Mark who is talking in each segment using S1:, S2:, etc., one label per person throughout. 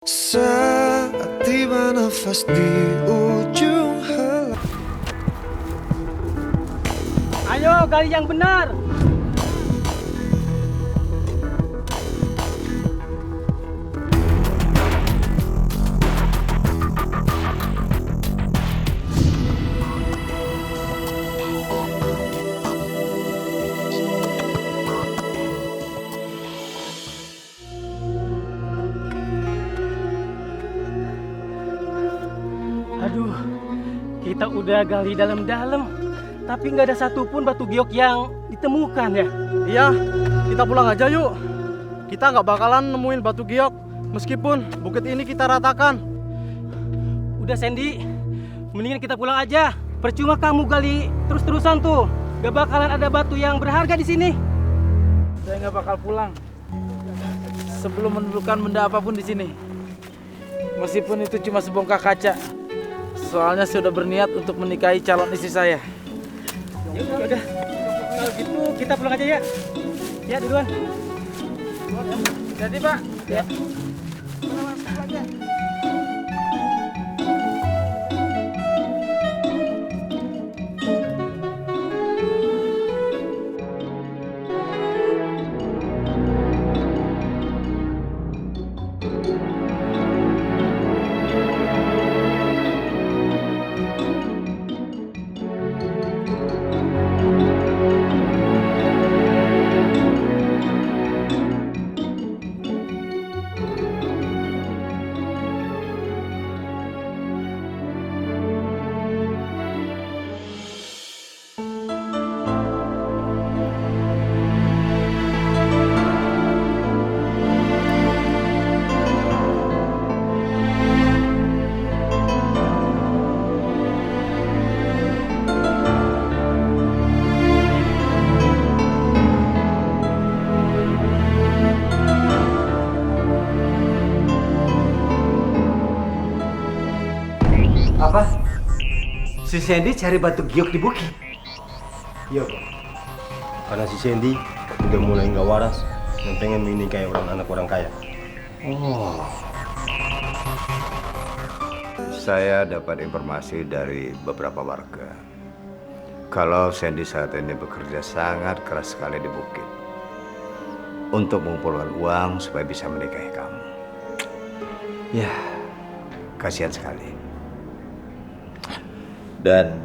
S1: Saat tiba nafas di ujung helai.
S2: Ayo gali yang benar. Aduh, kita udah gali dalam-dalam, tapi nggak ada satupun batu giok yang ditemukan ya.
S3: Iya, kita pulang aja yuk. Kita nggak bakalan nemuin batu giok, meskipun bukit ini kita ratakan.
S2: Udah Sandy, mendingan kita pulang aja. Percuma kamu gali terus-terusan tuh, gak bakalan ada batu yang berharga di sini.
S3: Saya nggak bakal pulang sebelum menemukan benda apapun di sini. Meskipun itu cuma sebongkah kaca. Soalnya saya sudah berniat untuk menikahi calon istri saya.
S2: Ya udah, kalau gitu kita pulang aja ya. Ya duluan.
S3: Jadi Pak.
S2: Ya.
S4: Apa? Si Sandy cari batu giok di bukit?
S5: Iya Pak, karena si Sandy udah mulai nggak waras dan pengen menikahi anak orang kaya.
S4: Oh,
S6: Saya dapat informasi dari beberapa warga. Kalau Sandy saat ini bekerja sangat keras sekali di bukit untuk mengumpulkan uang supaya bisa menikahi kamu. Ya, kasihan sekali. Dan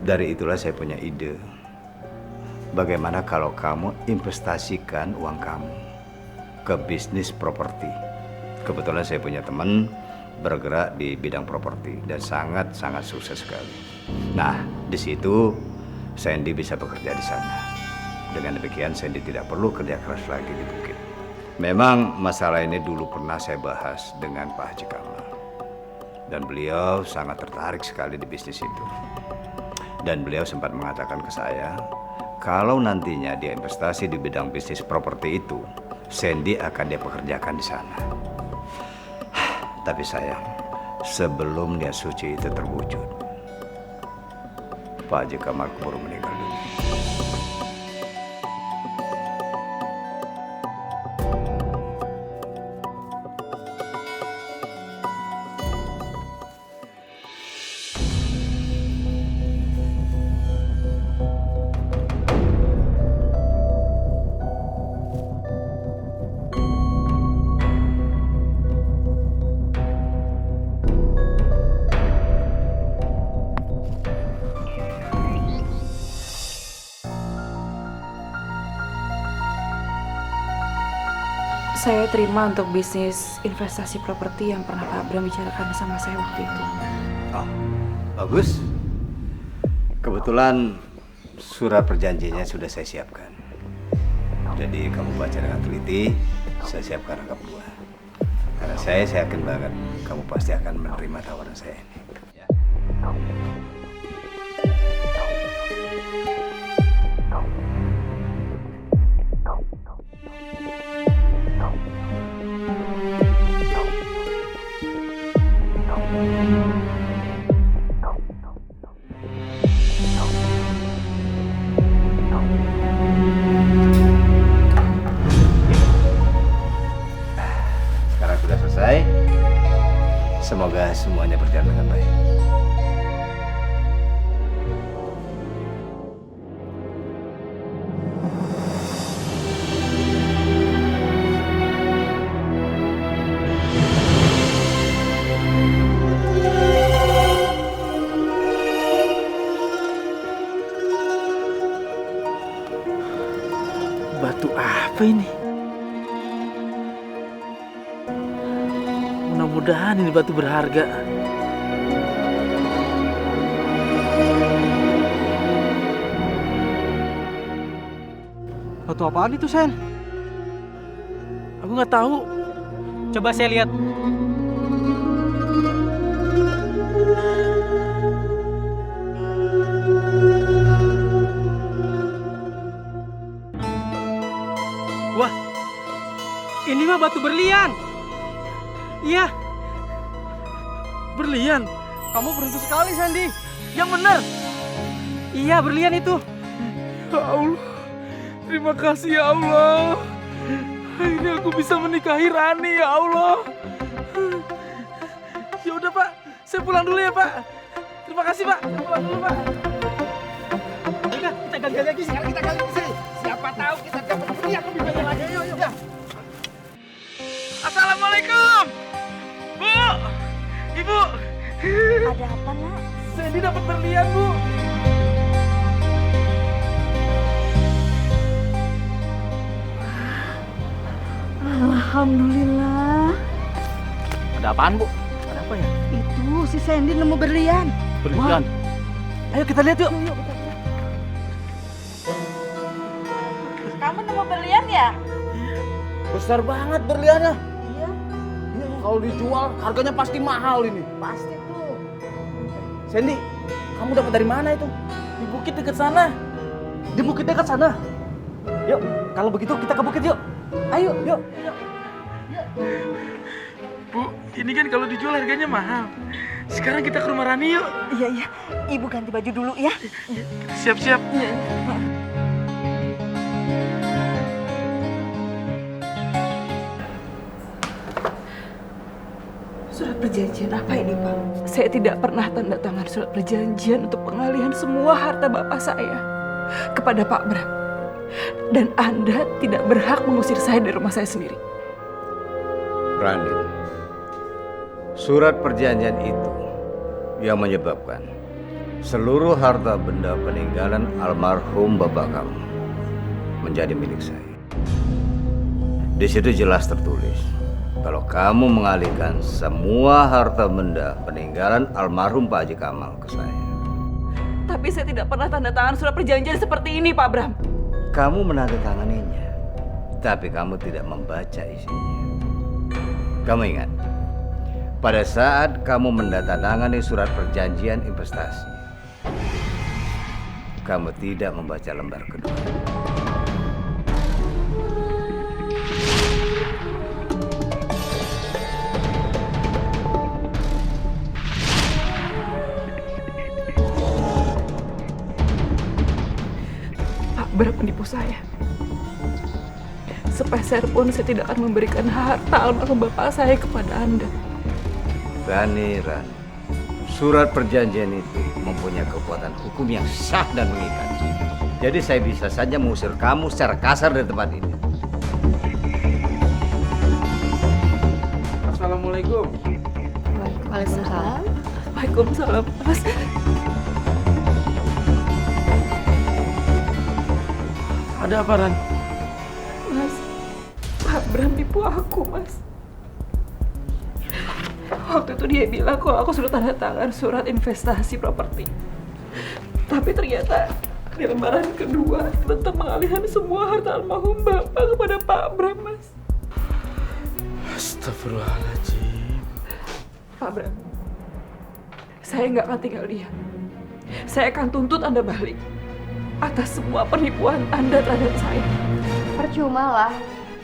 S6: dari itulah saya punya ide. Bagaimana kalau kamu investasikan uang kamu ke bisnis properti? Kebetulan saya punya teman bergerak di bidang properti dan sangat sukses sekali. Nah, di situ Sandy bisa bekerja di sana. Dengan demikian Sandy tidak perlu kerja keras lagi di bukit. Memang masalah ini dulu pernah saya bahas dengan Pak Haji Kamal. Dan beliau sangat tertarik sekali di bisnis itu. Dan beliau sempat mengatakan ke saya, kalau nantinya dia investasi di bidang bisnis properti itu, Sandy akan dia pekerjakan di sana. Tapi sayang, sebelum niat suci itu terwujud, Pak Haji Kamal keburu meninggal dunia.
S7: Saya terima untuk bisnis investasi properti yang pernah Pak Abram bicarakan sama saya waktu itu.
S6: Oh, bagus. Kebetulan surat perjanjiannya sudah saya siapkan. Jadi kamu baca dengan teliti, saya siapkan rangkap buah. Karena saya yakin banget kamu pasti akan menerima tawaran saya ini. Ya. Sekarang sudah selesai. Semoga semuanya berjalan dengan baik.
S3: Batu apa ini? Mudah-mudahan ini batu berharga.
S2: Batu apaan itu, Sen?
S3: Aku nggak tahu.
S2: Coba saya lihat. Wah, ini mah batu berlian. Iya,
S3: Berlian.
S2: kamu beruntung sekali, Sandy.
S3: Yang benar.
S2: Iya, berlian itu.
S3: Ya Allah. Terima kasih ya Allah. Akhirnya aku bisa menikahi Rani ya Allah. Ya udah Pak, saya pulang dulu ya Pak. Terima kasih Pak. Saya pulang dulu Pak.
S2: Udah, kita gali lagi. Sekarang kita gali sini. Siapa tahu kita dapat berlian lebih banyak lagi. Ayo, yuk.
S3: Assalamualaikum. Bu. Ibu.
S8: Ada apa, Nak?
S3: Sandy dapat berlian, Bu.
S8: Alhamdulillah.
S3: Ada apaan, Bu? Ada apa ya?
S8: Itu si Sandy nemu berlian.
S3: Berlian. Ayo kita lihat yuk.
S8: Kamu nemu berlian ya?
S3: Besar banget berliannya.
S8: Iya.
S3: Kalau dijual harganya pasti mahal ini.
S8: Pasti tuh.
S3: Sandy, kamu dapat dari mana itu? Di bukit dekat sana.
S2: Di bukit dekat sana. Yuk, kalau begitu kita ke bukit yuk. Ayo, yuk.
S3: Bu, ini kan kalau dijual harganya mahal. Sekarang kita ke rumah Rani yuk.
S8: Iya, iya. Ibu ganti baju dulu ya.
S3: Siap-siap.
S7: Surat perjanjian apa ini, Pak? Saya tidak pernah tanda tangan surat perjanjian untuk pengalihan semua harta Bapak saya kepada Pak Bram. Dan Anda tidak berhak mengusir saya dari rumah saya sendiri.
S6: Rani, surat perjanjian itu yang menyebabkan seluruh harta benda peninggalan almarhum bapak kamu menjadi milik saya. Di situ jelas tertulis kalau kamu mengalihkan semua harta benda peninggalan almarhum Pak Haji Kamal ke saya.
S7: Tapi saya tidak pernah tanda tangan surat perjanjian seperti ini, Pak Bram.
S6: Kamu menandatanganinya, tapi kamu tidak membaca isinya. Kamu ingat, pada saat kamu menandatangani surat perjanjian investasi, kamu tidak membaca lembar kedua.
S7: Pak Bram menipu saya. Sepeser pun saya tidak akan memberikan harta almarhum bapak saya kepada Anda.
S6: Rani, surat perjanjian itu mempunyai kekuatan hukum yang sah dan mengikat. Jadi saya bisa saja mengusir kamu secara kasar dari tempat ini.
S3: Assalamualaikum.
S8: Waalaikumsalam.
S7: Waalaikumsalam, Mas.
S3: Ada apa, Ran?
S7: Mas, Pak Bram tipu aku, Mas. Waktu itu dia bilang kalau aku sudah tanda tangan surat investasi properti. Tapi ternyata di lembaran kedua tentang pengalihan semua harta almarhum bapak kepada Pak Bram, Mas.
S3: Astagfirullahaladzim.
S7: Pak Bram, saya nggak akan tinggal diam. Saya akan tuntut Anda balik atas semua penipuan Anda terhadap saya.
S9: Percuma lah,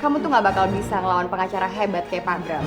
S9: kamu tuh gak bakal bisa ngelawan pengacara hebat kayak Pak Bram.